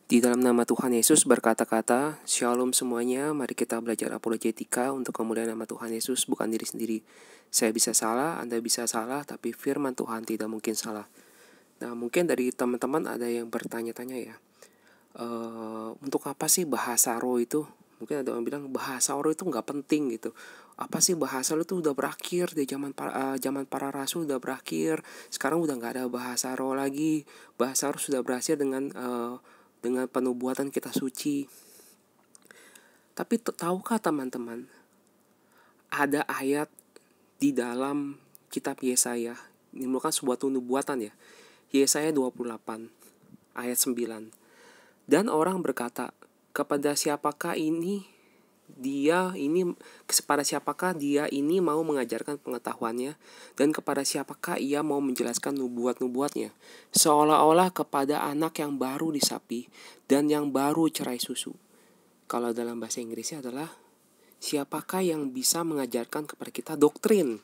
Di dalam nama Tuhan Yesus berkata-kata, Shalom semuanya, mari kita belajar apologetika untuk kemuliaan nama Tuhan Yesus, bukan diri sendiri. Saya bisa salah, Anda bisa salah, tapi firman Tuhan tidak mungkin salah. Nah, mungkin dari teman-teman ada yang bertanya-tanya ya, untuk apa sih bahasa roh itu? Mungkin ada orang bilang bahasa roh itu nggak penting gitu. Apa sih bahasa roh itu udah berakhir di zaman para rasul udah berakhir. Sekarang udah nggak ada bahasa roh lagi. Bahasa roh sudah berakhir dengan penubuatan kita suci. Tapi tahukah teman-teman, ada ayat di dalam kitab Yesaya, ini merupakan sebuah nubuatan ya. Yesaya 28 ayat 9. Dan orang berkata, kepada siapakah dia ini mau mengajarkan pengetahuannya, dan kepada siapakah ia mau menjelaskan nubuat-nubuatnya, seolah-olah kepada anak yang baru disapi dan yang baru cerai susu. Kalau dalam bahasa Inggrisnya adalah, siapakah yang bisa mengajarkan kepada kita doktrin?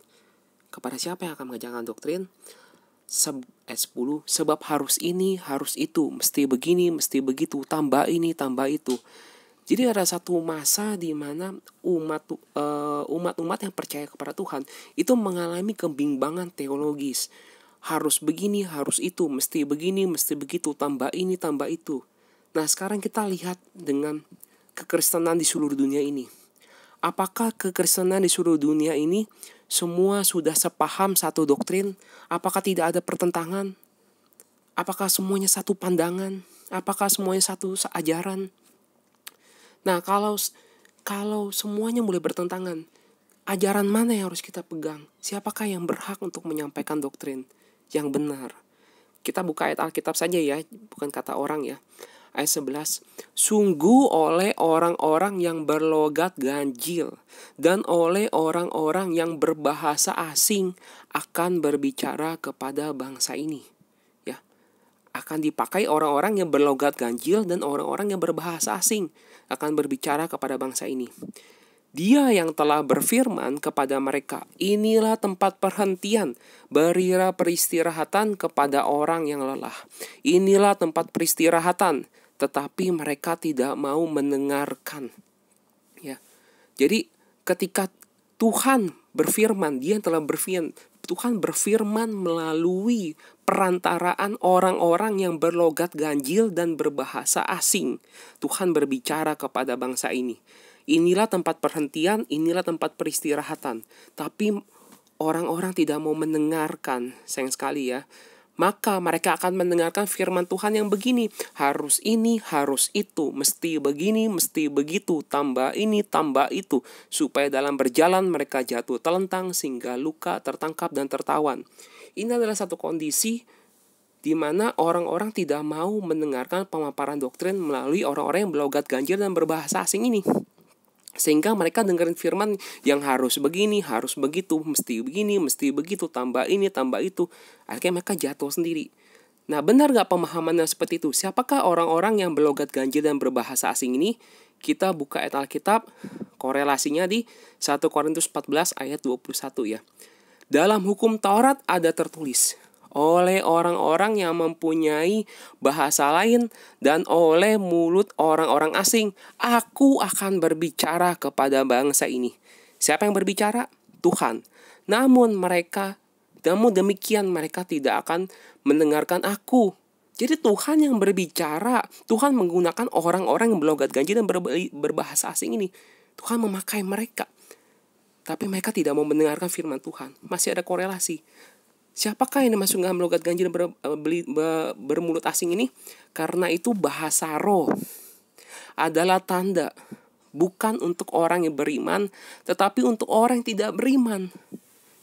Kepada siapa yang akan mengajarkan doktrin? 10. Sebab harus ini, harus itu, mesti begini, mesti begitu, tambah ini, tambah itu. Jadi ada satu masa di mana umat-umat yang percaya kepada Tuhan itu mengalami kebimbangan teologis. Harus begini, harus itu, mesti begini, mesti begitu, tambah ini, tambah itu. Nah, sekarang kita lihat dengan kekristenan di seluruh dunia ini. Apakah kekristenan di seluruh dunia ini semua sudah sepaham satu doktrin? Apakah tidak ada pertentangan? Apakah semuanya satu pandangan? Apakah semuanya satu ajaran? Nah, kalau semuanya mulai bertentangan, ajaran mana yang harus kita pegang? Siapakah yang berhak untuk menyampaikan doktrin yang benar? Kita buka ayat Alkitab saja ya, bukan kata orang ya. Ayat 11, sungguh oleh orang-orang yang berlogat ganjil dan oleh orang-orang yang berbahasa asing akan berbicara kepada bangsa ini. Ya, akan dipakai orang-orang yang berlogat ganjil dan orang-orang yang berbahasa asing akan berbicara kepada bangsa ini. Dia yang telah berfirman kepada mereka, inilah tempat perhentian, berilah peristirahatan kepada orang yang lelah. Inilah tempat peristirahatan, tetapi mereka tidak mau mendengarkan. Ya. Jadi ketika Tuhan berfirman, dia yang telah berfirman, Tuhan berfirman melalui perantaraan orang-orang yang berlogat ganjil dan berbahasa asing. Tuhan berbicara kepada bangsa ini. Inilah tempat perhentian, inilah tempat peristirahatan. Tapi orang-orang tidak mau mendengarkan, sayang sekali ya. Maka mereka akan mendengarkan firman Tuhan yang begini, harus ini, harus itu, mesti begini, mesti begitu, tambah ini, tambah itu, supaya dalam berjalan mereka jatuh telentang sehingga luka, tertangkap dan tertawan. Ini adalah satu kondisi di mana orang-orang tidak mau mendengarkan pemaparan doktrin melalui orang-orang yang berlogat ganjil dan berbahasa asing ini. Sehingga mereka dengerin firman yang harus begini, harus begitu, mesti begini, mesti begitu, tambah ini, tambah itu. Akhirnya mereka jatuh sendiri. Nah, benar gak pemahamannya seperti itu? Siapakah orang-orang yang berlogat ganjil dan berbahasa asing ini? Kita buka ayat Alkitab, korelasinya di 1 Korintus 14 ayat 21 ya. Dalam hukum Taurat ada tertulis, oleh orang-orang yang mempunyai bahasa lain dan oleh mulut orang-orang asing, aku akan berbicara kepada bangsa ini. Siapa yang berbicara? Tuhan. Namun demikian mereka tidak akan mendengarkan aku. Jadi Tuhan yang berbicara, Tuhan menggunakan orang-orang yang berlogat ganjil dan berbahasa asing ini. Tuhan memakai mereka. Tapi mereka tidak mau mendengarkan firman Tuhan. Masih ada korelasi. Siapakah yang masuk dalam logat ganjil bermulut asing ini? Karena itu bahasa roh adalah tanda, bukan untuk orang yang beriman, tetapi untuk orang yang tidak beriman.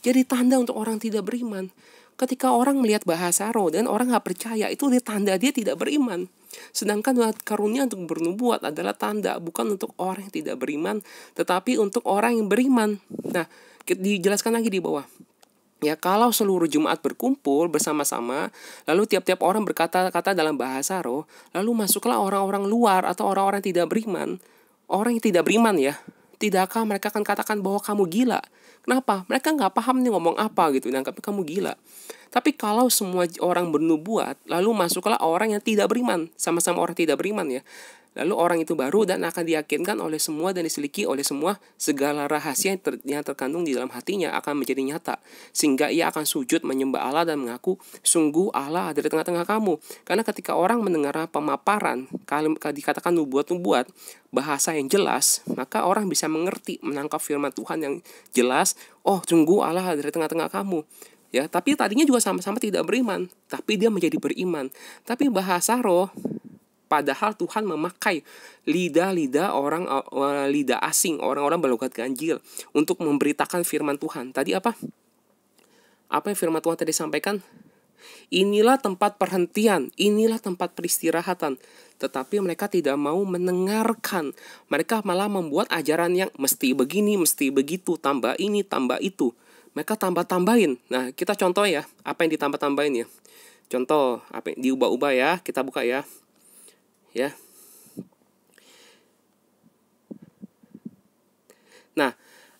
Jadi tanda untuk orang tidak beriman. Ketika orang melihat bahasa roh dan orang gak percaya, itu tanda dia tidak beriman. Sedangkan karunia untuk bernubuat adalah tanda, bukan untuk orang yang tidak beriman, tetapi untuk orang yang beriman. Nah, dijelaskan lagi di bawah. Ya, kalau seluruh jemaat berkumpul bersama-sama, lalu tiap-tiap orang berkata-kata dalam bahasa roh, lalu masuklah orang-orang luar atau orang-orang tidak beriman. Orang yang tidak beriman ya, tidakkah mereka akan katakan bahwa kamu gila? Kenapa? Mereka nggak paham nih ngomong apa gitu, nangkapnya kamu gila. Tapi kalau semua orang bernubuat, lalu masuklah orang yang tidak beriman, sama-sama orang tidak beriman ya. Lalu orang itu baru dan akan diyakinkan oleh semua dan diseliki oleh semua, segala rahasia yang terkandung di dalam hatinya akan menjadi nyata. Sehingga ia akan sujud menyembah Allah dan mengaku, sungguh Allah ada di tengah-tengah kamu. Karena ketika orang mendengar pemaparan, kalau dikatakan nubuat-nubuat, bahasa yang jelas, maka orang bisa mengerti, menangkap firman Tuhan yang jelas. Oh, sungguh Allah ada di tengah-tengah kamu. Ya, tapi tadinya juga sama-sama tidak beriman, tapi dia menjadi beriman. Tapi bahasa roh, padahal Tuhan memakai lidah-lidah orang, lidah asing, orang-orang berlogat ganjil untuk memberitakan firman Tuhan. Tadi apa? Apa yang firman Tuhan tadi sampaikan? Inilah tempat perhentian, inilah tempat peristirahatan. Tetapi mereka tidak mau mendengarkan. Mereka malah membuat ajaran yang mesti begini, mesti begitu, tambah ini, tambah itu. Mereka tambah-tambahin. Nah, kita contoh ya, apa yang ditambah-tambahin ya. Contoh, apa yang diubah-ubah ya, kita buka ya. Ya. Nah,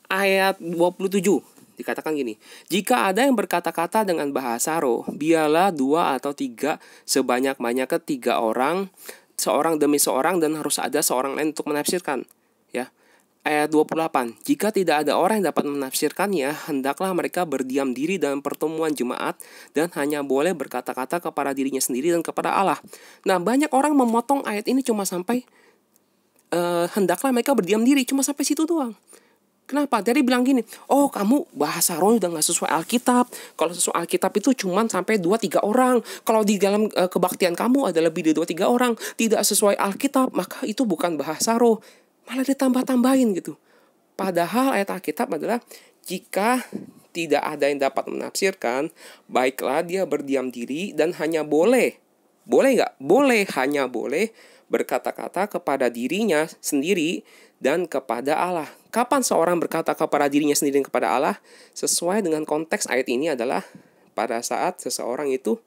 ayat 27 dikatakan gini, jika ada yang berkata-kata dengan bahasa roh, biarlah 2 atau 3 sebanyak-banyaknya 3 orang, seorang demi seorang, dan harus ada seorang lain untuk menafsirkan. Ya. Ayat 28, jika tidak ada orang yang dapat menafsirkannya, hendaklah mereka berdiam diri dalam pertemuan jemaat dan hanya boleh berkata-kata kepada dirinya sendiri dan kepada Allah. Nah, banyak orang memotong ayat ini cuma sampai hendaklah mereka berdiam diri, cuma sampai situ doang. Kenapa? Jadi bilang gini, oh kamu bahasa roh udah gak sesuai Alkitab. Kalau sesuai Alkitab itu cuma sampai 2-3 orang. Kalau di dalam kebaktian kamu ada lebih dari 2-3 orang. Tidak sesuai Alkitab, maka itu bukan bahasa roh. Malah ditambah-tambahin gitu. Padahal ayat Alkitab adalah jika tidak ada yang dapat menafsirkan, baiklah dia berdiam diri dan hanya boleh gak? Boleh, hanya boleh berkata-kata kepada dirinya sendiri dan kepada Allah. Kapan seorang berkata kepada dirinya sendiri dan kepada Allah? Sesuai dengan konteks ayat ini adalah pada saat seseorang itu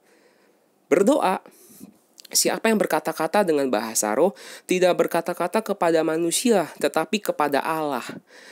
berdoa. Siapa yang berkata-kata dengan bahasa roh tidak berkata-kata kepada manusia, tetapi kepada Allah.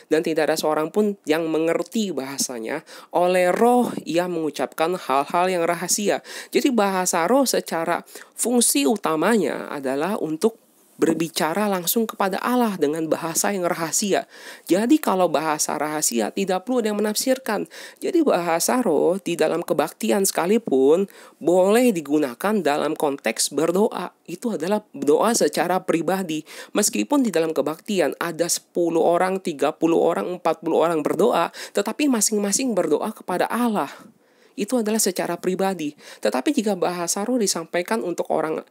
Dan tidak ada seorang pun yang mengerti bahasanya. Oleh roh ia mengucapkan hal-hal yang rahasia. Jadi bahasa roh secara fungsi utamanya adalah untuk berbicara langsung kepada Allah dengan bahasa yang rahasia. Jadi kalau bahasa rahasia tidak perlu ada yang menafsirkan. Jadi bahasa roh di dalam kebaktian sekalipun boleh digunakan dalam konteks berdoa. Itu adalah doa secara pribadi. Meskipun di dalam kebaktian ada 10 orang, 30 orang, 40 orang berdoa, tetapi masing-masing berdoa kepada Allah. Itu adalah secara pribadi. Tetapi jika bahasa roh disampaikan untuk orang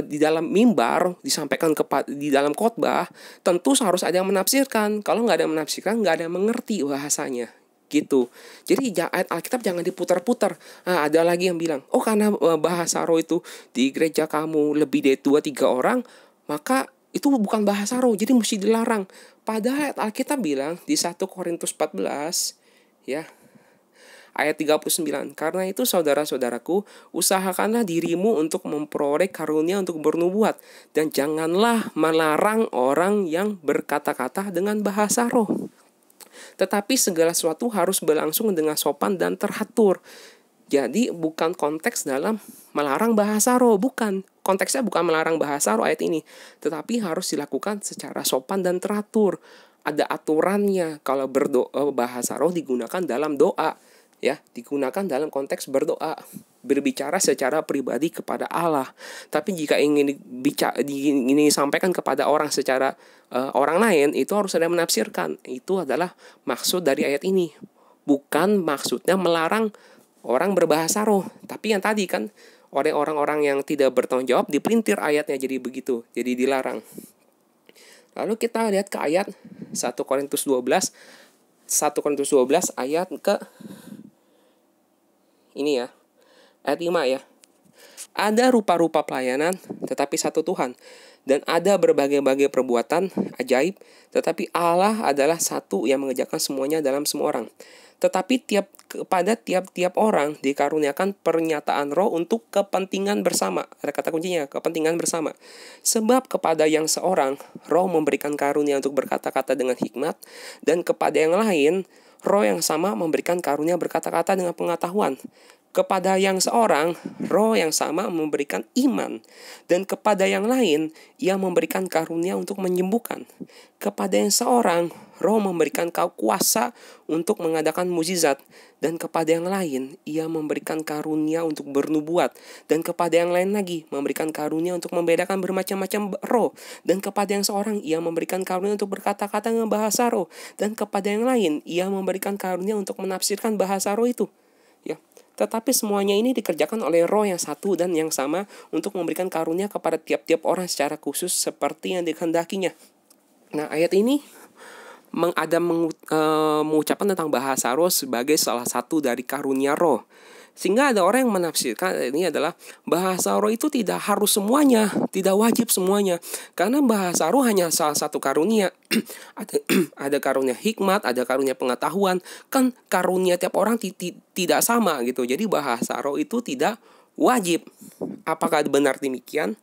di dalam mimbar, disampaikan di dalam khotbah, tentu harus ada yang menafsirkan. Kalau nggak ada yang menafsirkan, nggak ada yang mengerti bahasanya gitu. Jadi ayat Alkitab jangan diputar-putar. Nah, ada lagi yang bilang, oh karena bahasa roh itu di gereja kamu lebih dari 2-3 orang, maka itu bukan bahasa roh, jadi mesti dilarang. Padahal ayat Alkitab bilang di 1 Korintus 14 ya, ayat 39, karena itu saudara-saudaraku, usahakanlah dirimu untuk memperoleh karunia untuk bernubuat, dan janganlah melarang orang yang berkata-kata dengan bahasa roh. Tetapi segala sesuatu harus berlangsung dengan sopan dan teratur. Jadi bukan konteks dalam melarang bahasa roh, bukan. Konteksnya bukan melarang bahasa roh ayat ini, tetapi harus dilakukan secara sopan dan teratur. Ada aturannya kalau berdoa bahasa roh digunakan dalam doa. Ya, digunakan dalam konteks berdoa, berbicara secara pribadi kepada Allah. Tapi jika ingin disampaikan kepada orang secara orang lain, itu harus ada menafsirkan. Itu adalah maksud dari ayat ini. Bukan maksudnya melarang orang berbahasa roh. Tapi yang tadi kan oleh orang-orang yang tidak bertanggung jawab dipelintir ayatnya jadi begitu, jadi dilarang. Lalu kita lihat ke ayat 1 Korintus 12 ayat ke ini ya, ayat 5 ya. Ada rupa-rupa pelayanan, tetapi satu Tuhan. Dan ada berbagai-bagai perbuatan ajaib, tetapi Allah adalah satu yang mengerjakan semuanya dalam semua orang. Tetapi kepada tiap-tiap orang dikaruniakan pernyataan roh untuk kepentingan bersama. Ada kata kuncinya, kepentingan bersama. Sebab kepada yang seorang, roh memberikan karunia untuk berkata-kata dengan hikmat, dan kepada yang lain, roh yang sama memberikan karunia berkata-kata dengan pengetahuan. Kepada yang seorang, roh yang sama memberikan iman, dan kepada yang lain, ia memberikan karunia untuk menyembuhkan. Kepada yang seorang, roh memberikan kuasa untuk mengadakan mukjizat, dan kepada yang lain, ia memberikan karunia untuk bernubuat, dan kepada yang lain lagi, memberikan karunia untuk membedakan bermacam-macam roh, dan kepada yang seorang, ia memberikan karunia untuk berkata-kata dengan bahasa roh, dan kepada yang lain, ia memberikan karunia untuk menafsirkan bahasa roh itu. Ya. Tetapi semuanya ini dikerjakan oleh roh yang satu dan yang sama untuk memberikan karunia kepada tiap-tiap orang secara khusus seperti yang dikehendakinya. Nah, ayat ini mengucapkan tentang bahasa roh sebagai salah satu dari karunia roh. Sehingga ada orang yang menafsirkan ini adalah bahasa roh itu tidak harus semuanya, tidak wajib semuanya. Karena bahasa roh hanya salah satu karunia. ada karunia hikmat, ada karunia pengetahuan. Kan karunia tiap orang tidak sama gitu. Jadi bahasa roh itu tidak wajib. Apakah benar demikian?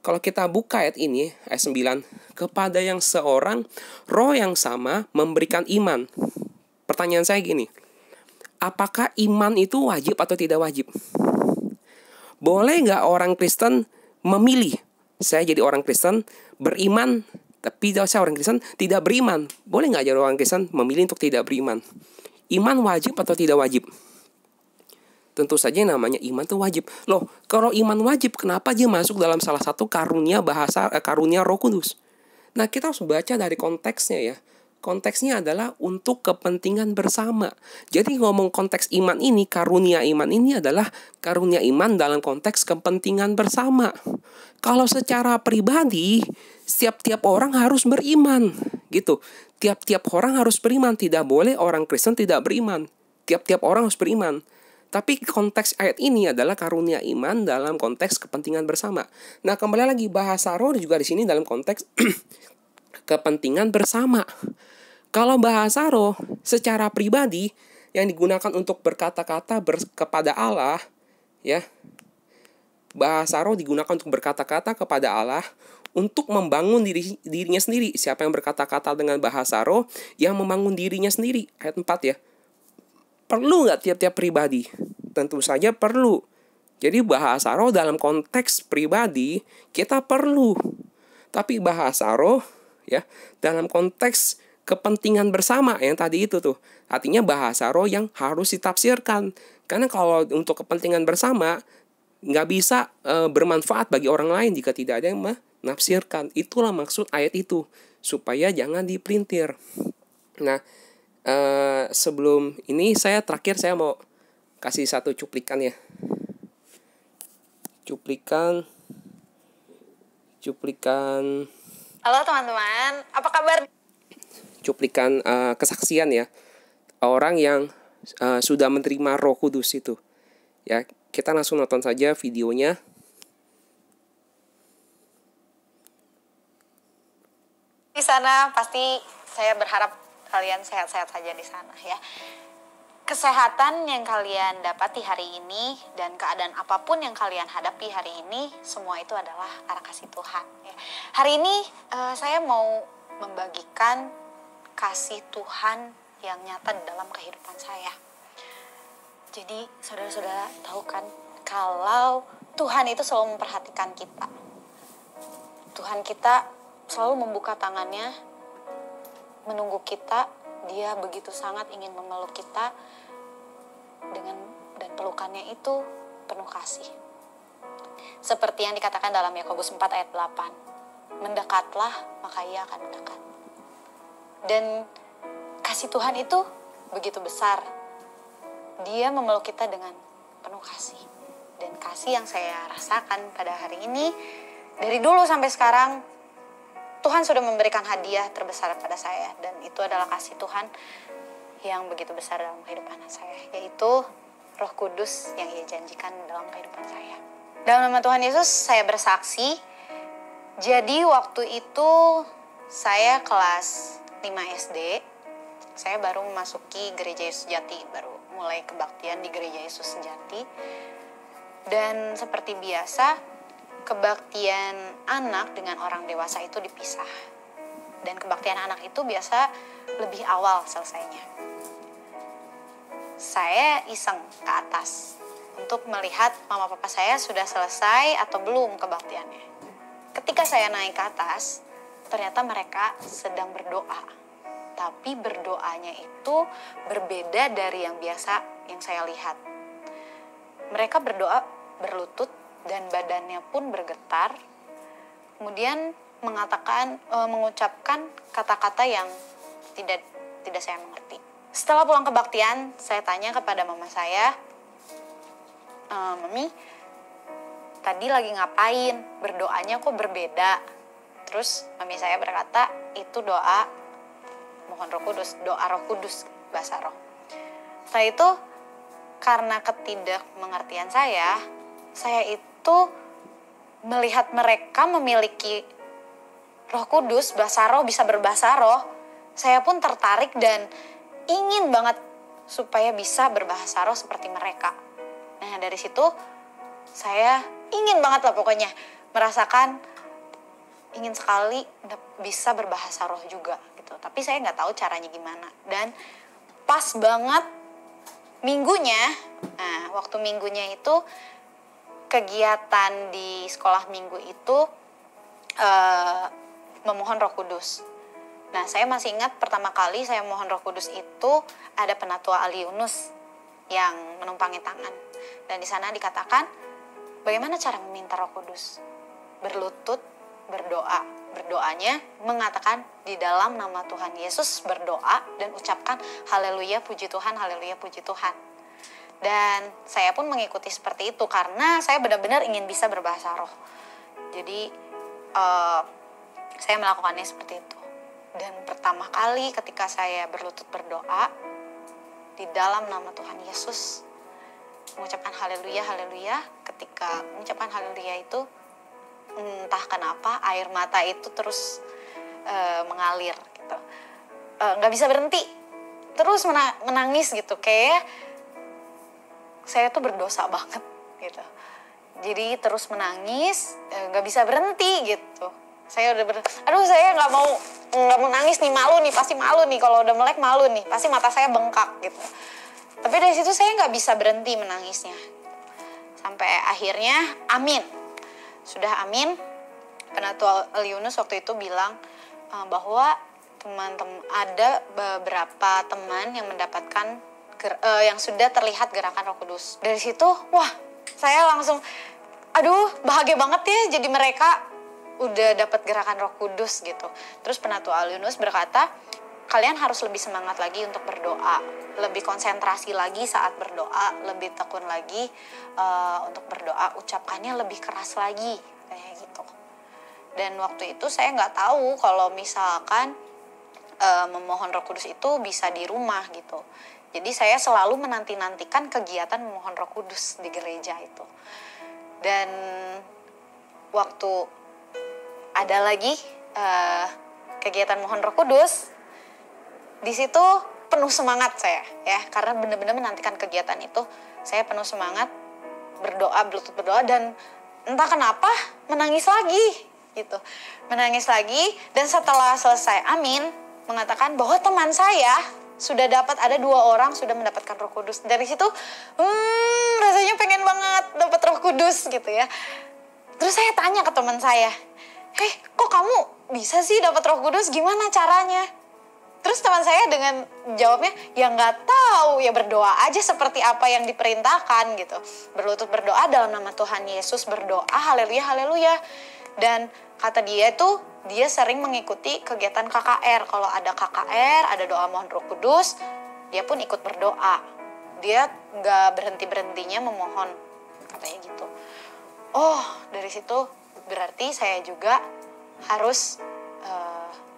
Kalau kita buka ayat ini, ayat 9, kepada yang seorang, roh yang sama memberikan iman. Pertanyaan saya gini, apakah iman itu wajib atau tidak wajib? Boleh nggak orang Kristen memilih? Saya jadi orang Kristen beriman, tapi saya orang Kristen tidak beriman. Boleh nggak jadi orang Kristen memilih untuk tidak beriman? Iman wajib atau tidak wajib? Tentu saja namanya iman itu wajib. Loh, kalau iman wajib, kenapa dia masuk dalam salah satu karunia karunia Roh Kudus? Nah, kita harus baca dari konteksnya ya. Konteksnya adalah untuk kepentingan bersama. Jadi ngomong konteks iman ini, karunia iman ini adalah karunia iman dalam konteks kepentingan bersama. Kalau secara pribadi, tiap-tiap orang harus beriman, gitu. Tiap-tiap orang harus beriman, tidak boleh orang Kristen tidak beriman. Tiap-tiap orang harus beriman. Tapi konteks ayat ini adalah karunia iman dalam konteks kepentingan bersama. Nah, kembali lagi bahasa roh juga di sini dalam konteks kepentingan bersama. Kalau bahasa roh secara pribadi yang digunakan untuk berkata-kata kepada Allah, ya. Bahasa roh digunakan untuk berkata-kata kepada Allah untuk membangun dirinya sendiri. Siapa yang berkata-kata dengan bahasa roh yang membangun dirinya sendiri. Ayat 4 ya. Perlu nggak tiap-tiap pribadi? Tentu saja perlu. Jadi bahasa roh dalam konteks pribadi kita perlu. Tapi bahasa roh ya dalam konteks kepentingan bersama yang tadi itu tuh. Artinya bahasa roh yang harus ditafsirkan. Karena kalau untuk kepentingan bersama nggak bisa bermanfaat bagi orang lain jika tidak ada yang menafsirkan. Itulah maksud ayat itu. Supaya jangan dipelintir. Nah, sebelum ini saya mau kasih satu cuplikan ya. Cuplikan. Halo teman-teman, apa kabar? Cuplikan kesaksian ya. Orang yang sudah menerima Roh Kudus itu. Ya, kita langsung nonton saja videonya. Di sana pasti saya berharap kalian sehat-sehat saja di sana ya. Kesehatan yang kalian dapati hari ini dan keadaan apapun yang kalian hadapi hari ini, semua itu adalah karena kasih Tuhan ya. Hari ini saya mau membagikan kasih Tuhan yang nyata dalam kehidupan saya. Jadi saudara-saudara tahu kan kalau Tuhan itu selalu memperhatikan kita. Tuhan kita selalu membuka tangannya, menunggu kita. Dia begitu sangat ingin memeluk kita dan pelukannya itu penuh kasih. Seperti yang dikatakan dalam Yakobus 4 ayat 8. Mendekatlah, maka ia akan mendekat. Dan kasih Tuhan itu begitu besar. Dia memeluk kita dengan penuh kasih. Dan kasih yang saya rasakan pada hari ini, dari dulu sampai sekarang, Tuhan sudah memberikan hadiah terbesar pada saya. Dan itu adalah kasih Tuhan yang begitu besar dalam kehidupan saya. Yaitu Roh Kudus yang Ia janjikan dalam kehidupan saya. Dalam nama Tuhan Yesus saya bersaksi. Jadi waktu itu saya kelas 5 SD. saya baru memasuki gereja Yesus Sejati, baru mulai kebaktian di gereja Yesus Sejati. Dan seperti biasa, kebaktian anak dengan orang dewasa itu dipisah. Dan kebaktian anak itu biasa lebih awal selesainya. Saya iseng ke atas untuk melihat mama papa saya sudah selesai atau belum kebaktiannya. Ketika saya naik ke atas, ternyata mereka sedang berdoa. Tapi berdoanya itu berbeda dari yang biasa yang saya lihat. Mereka berdoa berlutut dan badannya pun bergetar. Kemudian mengucapkan kata-kata yang tidak saya mengerti. Setelah pulang kebaktian, saya tanya kepada mama saya, Mami, tadi lagi ngapain? Berdoanya kok berbeda? Terus mami saya berkata, itu doa mohon Roh Kudus, doa Roh Kudus, bahasa roh. Setelah itu, karena ketidakmengertian saya itu melihat mereka memiliki Roh Kudus, bahasa roh, bisa berbahasa roh, saya pun tertarik dan ingin banget supaya bisa berbahasa roh seperti mereka. Nah, dari situ saya ingin banget lah pokoknya merasakan, ingin sekali bisa berbahasa roh juga gitu. Tapi saya nggak tahu caranya gimana. Dan pas banget minggunya, nah waktu minggunya itu kegiatan di sekolah minggu itu memohon Roh Kudus. Nah, saya masih ingat pertama kali saya mohon Roh Kudus itu ada Penatua Ali Yunus yang menumpangi tangan. Dan di sana dikatakan, bagaimana cara meminta Roh Kudus? Berlutut, berdoa. Berdoanya mengatakan di dalam nama Tuhan Yesus berdoa dan ucapkan haleluya puji Tuhan, haleluya puji Tuhan. Dan saya pun mengikuti seperti itu karena saya benar-benar ingin bisa berbahasa roh. Jadi saya melakukannya seperti itu. Dan pertama kali ketika saya berlutut berdoa di dalam nama Tuhan Yesus, mengucapkan haleluya, haleluya, ketika mengucapkan haleluya itu entah kenapa air mata itu terus mengalir gitu, nggak bisa berhenti, terus menangis gitu, kayak saya tuh berdosa banget gitu. Jadi terus menangis, nggak bisa berhenti gitu. Saya udah saya nggak mau nangis nih, malu nih, pasti malu nih kalau udah melek, malu nih, pasti mata saya bengkak gitu. Tapi dari situ saya nggak bisa berhenti menangisnya. Sampai akhirnya amin. Sudah amin, Penatua Ali Yunus waktu itu bilang bahwa teman-teman ada beberapa teman yang mendapatkan yang sudah terlihat gerakan Roh Kudus. Dari situ, wah, saya langsung bahagia banget ya, jadi mereka udah dapat gerakan Roh Kudus gitu. Terus Penatua Ali Yunus berkata, kalian harus lebih semangat lagi untuk berdoa, lebih konsentrasi lagi saat berdoa, lebih tekun lagi untuk berdoa, ucapkannya lebih keras lagi kayak gitu. Dan waktu itu saya nggak tahu kalau misalkan memohon Roh Kudus itu bisa di rumah gitu. Jadi saya selalu menanti-nantikan kegiatan memohon Roh Kudus di gereja itu. Dan waktu ada lagi kegiatan mohon Roh Kudus, di situ penuh semangat saya ya, karena benar-benar menantikan kegiatan itu. Saya penuh semangat berlutut berdoa, dan entah kenapa menangis lagi gitu, menangis lagi. Dan setelah selesai amin, mengatakan bahwa teman saya sudah ada 2 orang sudah mendapatkan Roh Kudus. Dari situ rasanya pengen banget dapat Roh Kudus gitu ya. Terus saya tanya ke teman saya, kok kamu bisa sih dapat Roh Kudus, gimana caranya? Terus teman saya dengan jawabnya, ya nggak tahu, ya berdoa aja seperti apa yang diperintahkan gitu. Berlutut berdoa dalam nama Tuhan Yesus, berdoa haleluya haleluya. Dan kata dia itu, dia sering mengikuti kegiatan KKR. Kalau ada KKR, ada doa mohon Roh Kudus, dia pun ikut berdoa. Dia nggak berhenti-berhentinya memohon, katanya gitu. Oh, dari situ berarti saya juga harus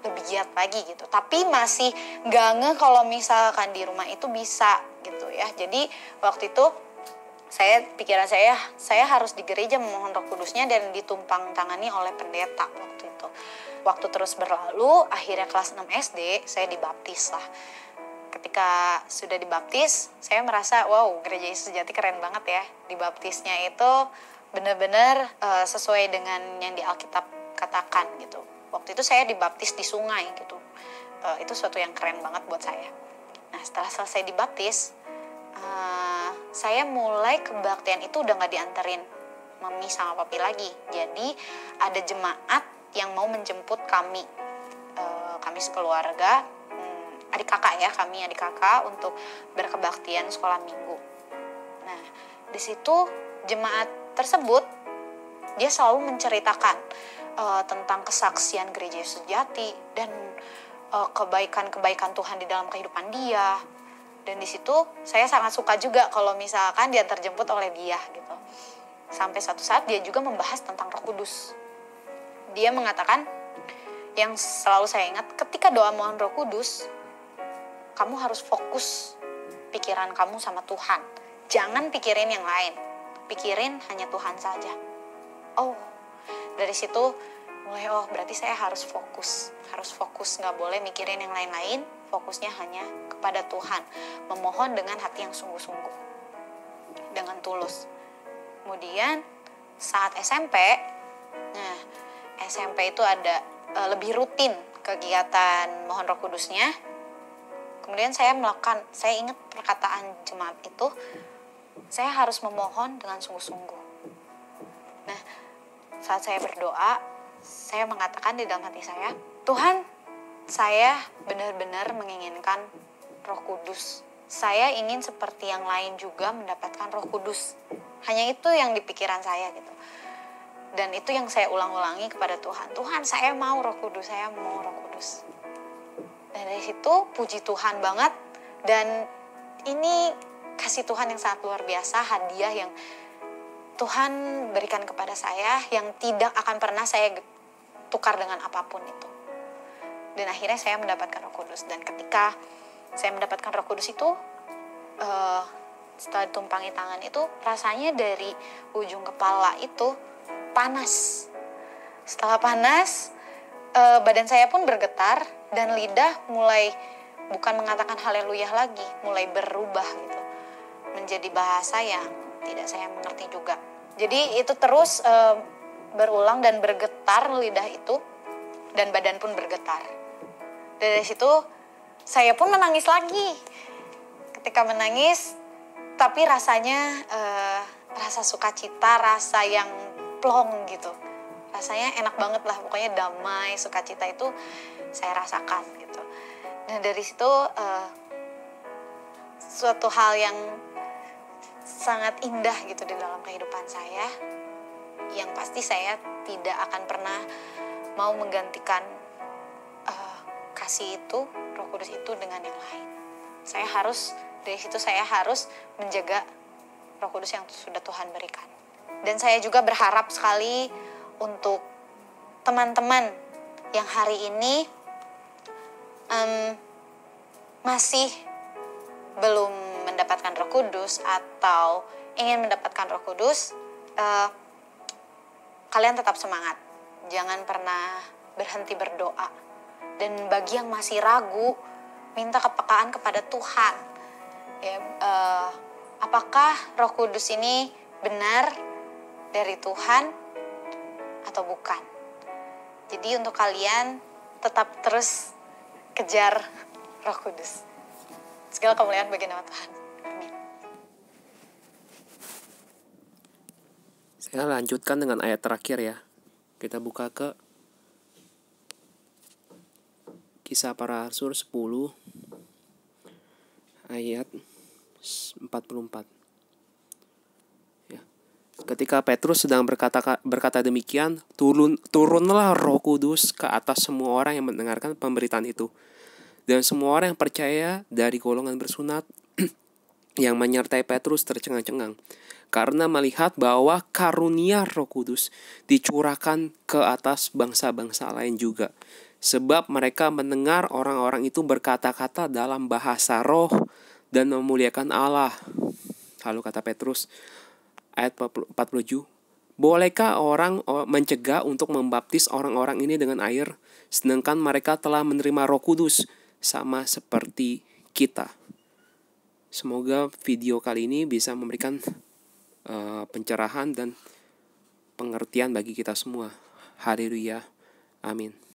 lebih giat lagi gitu. Tapi masih gak ngeh kalau misalkan di rumah itu bisa gitu ya. Jadi waktu itu pikiran saya harus di gereja memohon Roh Kudusnya dan ditumpang tangani oleh pendeta waktu itu. Waktu terus berlalu, akhirnya kelas 6 SD saya dibaptis lah. ketika sudah dibaptis, saya merasa wow, Gereja Yesus Sejati keren banget ya. Dibaptisnya itu benar-benar sesuai dengan yang di Alkitab katakan gitu. Waktu itu saya dibaptis di sungai gitu. Itu suatu yang keren banget buat saya. Nah, setelah selesai dibaptis, saya mulai kebaktian itu udah gak dianterin mami sama papi lagi. Jadi ada jemaat yang mau menjemput kami sekeluarga, adik kakak untuk berkebaktian sekolah minggu. Nah, di situ jemaat tersebut dia selalu menceritakan tentang kesaksian Gereja Yesus Sejati dan kebaikan-kebaikan Tuhan di dalam kehidupan dia. Dan di situ saya sangat suka juga kalau misalkan dia terjemput oleh dia gitu. Sampai suatu saat dia juga membahas tentang Roh Kudus. Dia mengatakan, yang selalu saya ingat, ketika doa mohon Roh Kudus, kamu harus fokus pikiran kamu sama Tuhan. Jangan pikirin yang lain. Pikirin hanya Tuhan saja. Oh, dari situ mulai berarti saya harus fokus, nggak boleh mikirin yang lain-lain, fokusnya hanya kepada Tuhan, memohon dengan hati yang sungguh-sungguh, dengan tulus. Kemudian saat SMP, nah SMP itu ada lebih rutin kegiatan mohon Roh Kudusnya. Kemudian saya ingat perkataan jemaat itu, saya harus memohon dengan sungguh-sungguh. Nah, saat saya berdoa, saya mengatakan di dalam hati saya, Tuhan, saya benar-benar menginginkan Roh Kudus. Saya ingin seperti yang lain juga mendapatkan Roh Kudus. Hanya itu yang di pikiran saya gitu. Dan itu yang saya ulang-ulangi kepada Tuhan. Tuhan, saya mau Roh Kudus, saya mau Roh Kudus. Dan dari situ puji Tuhan banget. Dan ini kasih Tuhan yang sangat luar biasa, hadiah yang Tuhan berikan kepada saya yang tidak akan pernah saya tukar dengan apapun itu. Dan akhirnya saya mendapatkan Roh Kudus. Dan ketika saya mendapatkan Roh Kudus itu, setelah ditumpangi tangan itu, rasanya dari ujung kepala itu panas. Setelah panas, badan saya pun bergetar dan lidah mulai bukan mengatakan haleluya lagi, mulai berubah gitu, menjadi bahasa yang tidak saya mengerti juga. Jadi itu terus berulang dan bergetar lidah itu, dan badan pun bergetar. Dari situ saya pun menangis lagi. Ketika menangis, tapi rasanya rasa sukacita, rasa yang plong gitu. Rasanya enak banget lah, pokoknya damai, sukacita itu saya rasakan gitu. Nah dari situ suatu hal yang sangat indah gitu di dalam kehidupan saya, yang pasti saya tidak akan pernah mau menggantikan kasih itu, Roh Kudus itu dengan yang lain. Dari situ saya harus menjaga Roh Kudus yang sudah Tuhan berikan. Dan saya juga berharap sekali untuk teman-teman yang hari ini masih belum mendapatkan Roh Kudus atau ingin mendapatkan Roh Kudus, kalian tetap semangat. Jangan pernah berhenti berdoa. Dan bagi yang masih ragu, minta kepekaan kepada Tuhan. Ya, apakah Roh Kudus ini benar dari Tuhan atau bukan? Jadi untuk kalian tetap terus kejar Roh Kudus. Segala kemuliaan bagi nama Tuhan. Amin. Saya lanjutkan dengan ayat terakhir ya. Kita buka ke Kisah Para Rasul 10 ayat 44. Ya. Ketika Petrus sedang berkata demikian, turunlah Roh Kudus ke atas semua orang yang mendengarkan pemberitaan itu. Dan semua orang yang percaya dari golongan bersunat yang menyertai Petrus tercengang-cengang, karena melihat bahwa karunia Roh Kudus dicurahkan ke atas bangsa-bangsa lain juga. Sebab mereka mendengar orang-orang itu berkata-kata dalam bahasa roh dan memuliakan Allah. Lalu kata Petrus, ayat 47, bolehkah orang mencegah untuk membaptis orang-orang ini dengan air, sedangkan mereka telah menerima Roh Kudus sama seperti kita. Semoga video kali ini bisa memberikan pencerahan dan pengertian bagi kita semua. Haleluya. Amin.